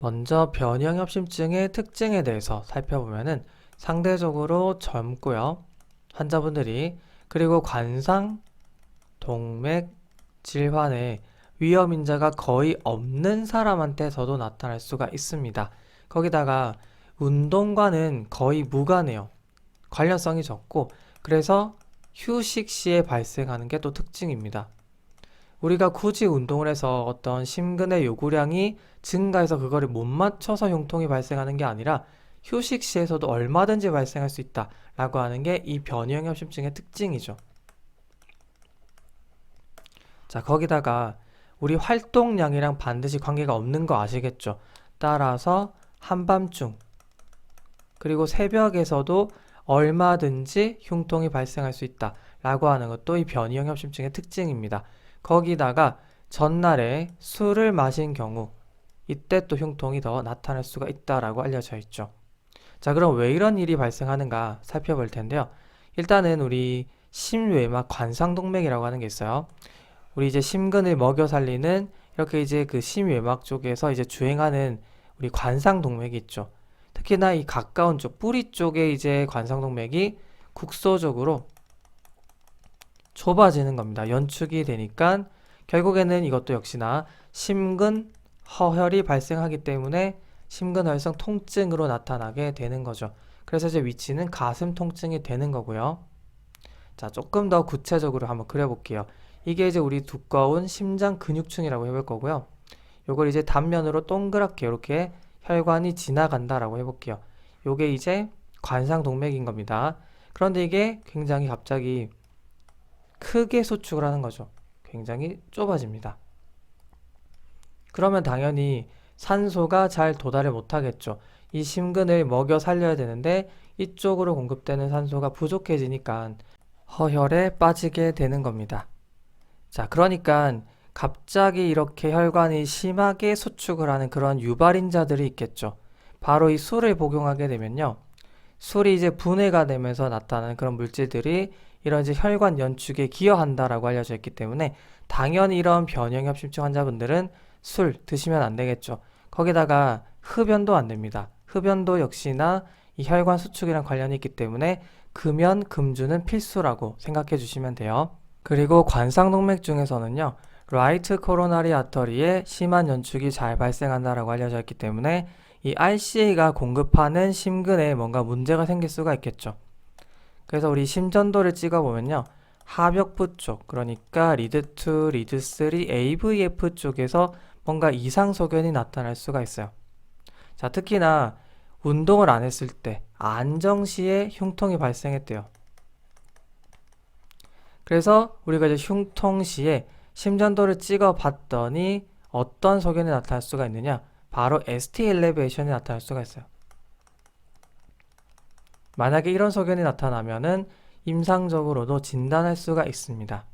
먼저 변형협심증의 특징에 대해서 살펴보면은 상대적으로 젊고요. 환자분들이 그리고 관상, 동맥, 질환의 위험 인자가 거의 없는 사람한테서도 나타날 수가 있습니다. 거기다가 운동과는 거의 무관해요. 관련성이 적고 그래서 휴식 시에 발생하는 게 또 특징입니다. 우리가 굳이 운동을 해서 어떤 심근의 요구량이 증가해서 그거를 못 맞춰서 흉통이 발생하는 게 아니라 휴식 시에서도 얼마든지 발생할 수 있다라고 하는 게 이 변형협심증의 특징이죠. 자, 거기다가 우리 활동량이랑 반드시 관계가 없는 거 아시겠죠? 따라서 한밤중 그리고 새벽에서도 얼마든지 흉통이 발생할 수 있다라고 하는 것도 이 변형협심증의 특징입니다. 거기다가 전날에 술을 마신 경우 이때 또 흉통이 더 나타날 수가 있다라고 알려져 있죠. 자, 그럼 왜 이런 일이 발생하는가 살펴볼 텐데요. 일단은 우리 심외막 관상동맥이라고 하는 게 있어요. 우리 이제 심근을 먹여 살리는 이렇게 이제 그 심외막 쪽에서 이제 주행하는 우리 관상동맥이 있죠. 특히나 이 가까운 쪽 뿌리 쪽에 이제 관상동맥이 국소적으로 좁아지는 겁니다. 연축이 되니까 결국에는 이것도 역시나 심근 허혈이 발생하기 때문에 심근허혈성 통증으로 나타나게 되는 거죠. 그래서 이제 위치는 가슴 통증이 되는 거고요. 자, 조금 더 구체적으로 한번 그려볼게요. 이게 이제 우리 두꺼운 심장 근육층이라고 해볼 거고요. 요걸 이제 단면으로 동그랗게 이렇게 혈관이 지나간다라고 해볼게요. 요게 이제 관상동맥인 겁니다. 그런데 이게 굉장히 갑자기 크게 수축을 하는 거죠. 굉장히 좁아집니다. 그러면 당연히 산소가 잘 도달을 못하겠죠. 이 심근을 먹여 살려야 되는데 이쪽으로 공급되는 산소가 부족해지니까 허혈에 빠지게 되는 겁니다. 자, 그러니까 갑자기 이렇게 혈관이 심하게 수축을 하는 그런 유발인자들이 있겠죠. 바로 이 술을 복용하게 되면요. 술이 이제 분해가 되면서 나타나는 그런 물질들이 이런 이제 혈관 연축에 기여한다라고 알려져 있기 때문에 당연히 이런 변형협심증 환자분들은 술 드시면 안 되겠죠. 거기다가 흡연도 안 됩니다. 흡연도 역시나 이 혈관 수축이랑 관련이 있기 때문에 금연, 금주는 필수라고 생각해 주시면 돼요. 그리고 관상동맥 중에서는요. 라이트 코로나리 아터리에 심한 연축이 잘 발생한다라고 알려져 있기 때문에 이 RCA가 공급하는 심근에 뭔가 문제가 생길 수가 있겠죠. 그래서 우리 심전도를 찍어보면요. 하벽부 쪽, 그러니까 리드2, 리드3, AVF 쪽에서 뭔가 이상 소견이 나타날 수가 있어요. 자, 특히나 운동을 안 했을 때 안정시에 흉통이 발생했대요. 그래서 우리가 이제 흉통 시에 심전도를 찍어 봤더니 어떤 소견이 나타날 수가 있느냐? 바로 ST 엘리베이션이 나타날 수가 있어요. 만약에 이런 소견이 나타나면은 임상적으로도 진단할 수가 있습니다.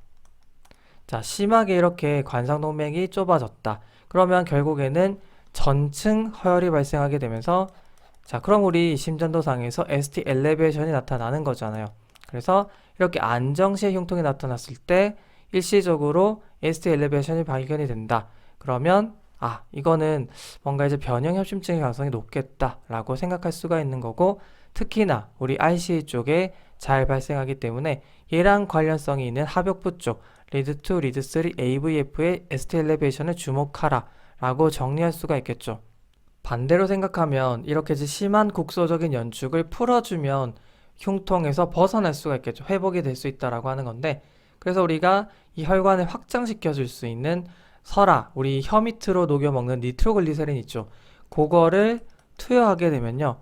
자, 심하게 이렇게 관상동맥이 좁아졌다. 그러면 결국에는 전층 허혈이 발생하게 되면서 자, 그럼 우리 심전도상에서 ST 엘리베이션이 나타나는 거잖아요. 그래서 이렇게 안정시에 흉통이 나타났을 때 일시적으로 ST 엘리베이션이 발견이 된다. 그러면 이거는 뭔가 이제 변형협심증의 가능성이 높겠다라고 생각할 수가 있는 거고 특히나 우리 RCA 쪽에 잘 발생하기 때문에 얘랑 관련성이 있는 하벽부 쪽 리드2, 리드3, AVF의 ST 엘리베이션을 주목하라 라고 정리할 수가 있겠죠. 반대로 생각하면 이렇게 심한 국소적인 연축을 풀어주면 흉통에서 벗어날 수가 있겠죠. 회복이 될 수 있다라고 하는 건데 그래서 우리가 이 혈관을 확장시켜 줄 수 있는 설화, 우리 혀 밑으로 녹여 먹는 니트로글리세린 있죠. 그거를 투여하게 되면요.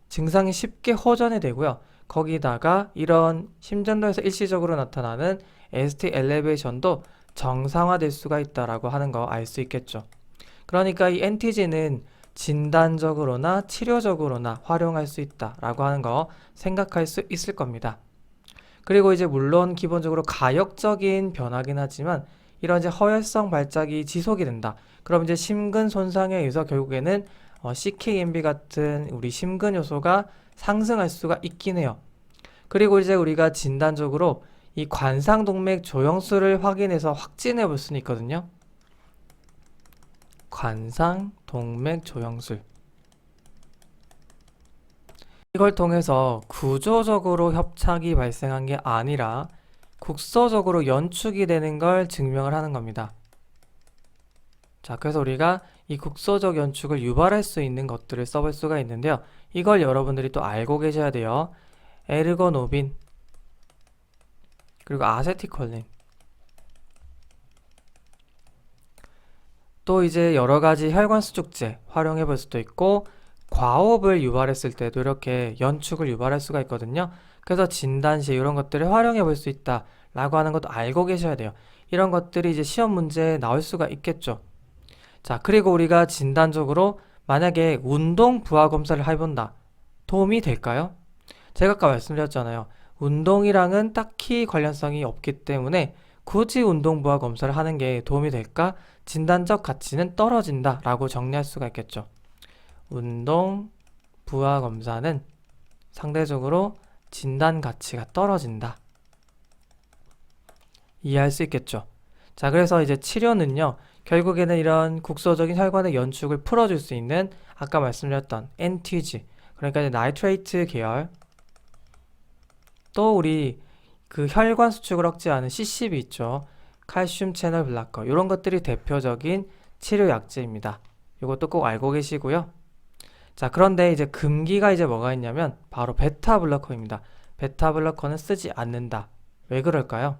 증상이 쉽게 호전이 되고요. 거기다가 이런 심전도에서 일시적으로 나타나는 ST 엘리베이션도 정상화될 수가 있다라고 하는 거 알 수 있겠죠. 그러니까 이 NTG는 진단적으로나 치료적으로나 활용할 수 있다라고 하는 거 생각할 수 있을 겁니다. 그리고 이제 물론 기본적으로 가역적인 변화긴 하지만 이런 이제 허혈성 발작이 지속이 된다. 그럼 이제 심근 손상에 의해서 결국에는 CKMB 같은 우리 심근 요소가 상승할 수가 있긴 해요. 그리고 이제 우리가 진단적으로 이 관상동맥 조영수를 확인해서 확진해 볼 수는 있거든요. 관상 동맥 조형술. 이걸 통해서 구조적으로 협착이 발생한 게 아니라 국소적으로 연축이 되는 걸 증명을 하는 겁니다. 자, 그래서 우리가 이 국소적 연축을 유발할 수 있는 것들을 써볼 수가 있는데요. 이걸 여러분들이 또 알고 계셔야 돼요. 에르고노빈, 그리고 아세티콜린. 또 이제 여러 가지 혈관 수축제 활용해 볼 수도 있고, 과호흡을 유발했을 때도 이렇게 연축을 유발할 수가 있거든요. 그래서 진단 시 이런 것들을 활용해 볼 수 있다 라고 하는 것도 알고 계셔야 돼요. 이런 것들이 이제 시험 문제에 나올 수가 있겠죠. 자, 그리고 우리가 진단적으로 만약에 운동 부하 검사를 해본다. 도움이 될까요? 제가 아까 말씀드렸잖아요. 운동이랑은 딱히 관련성이 없기 때문에 굳이 운동 부하 검사를 하는 게 도움이 될까? 진단적 가치는 떨어진다 라고 정리할 수가 있겠죠. 운동 부하 검사는 상대적으로 진단 가치가 떨어진다. 이해할 수 있겠죠. 자, 그래서 이제 치료는요, 결국에는 이런 국소적인 혈관의 연축을 풀어줄 수 있는 아까 말씀드렸던 NTG, 그러니까 이제 나이트레이트 계열, 또 우리 그 혈관 수축을 억제하는 CCB 있죠. 칼슘 채널 블라커, 이런 것들이 대표적인 치료 약제입니다. 이것도 꼭 알고 계시고요. 자, 그런데 이제 금기가 이제 뭐가 있냐면 바로 베타 블러커입니다. 베타 블러커는 쓰지 않는다. 왜 그럴까요?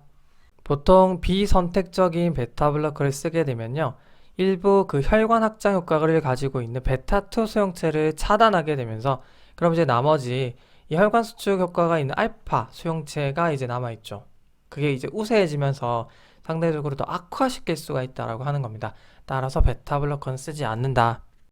보통 비선택적인 베타 블러커를 쓰게 되면요, 일부 그 혈관 확장 효과를 가지고 있는 베타2 수용체를 차단하게 되면서, 그럼 이제 나머지 이 혈관 수축 효과가 있는 알파 수용체가 이제 남아있죠. 그게 이제 우세해지면서 상대적으로 더 악화시킬 수가 있다라고 하는 겁니다. 따라서 베타 블러커는 쓰지 않는다.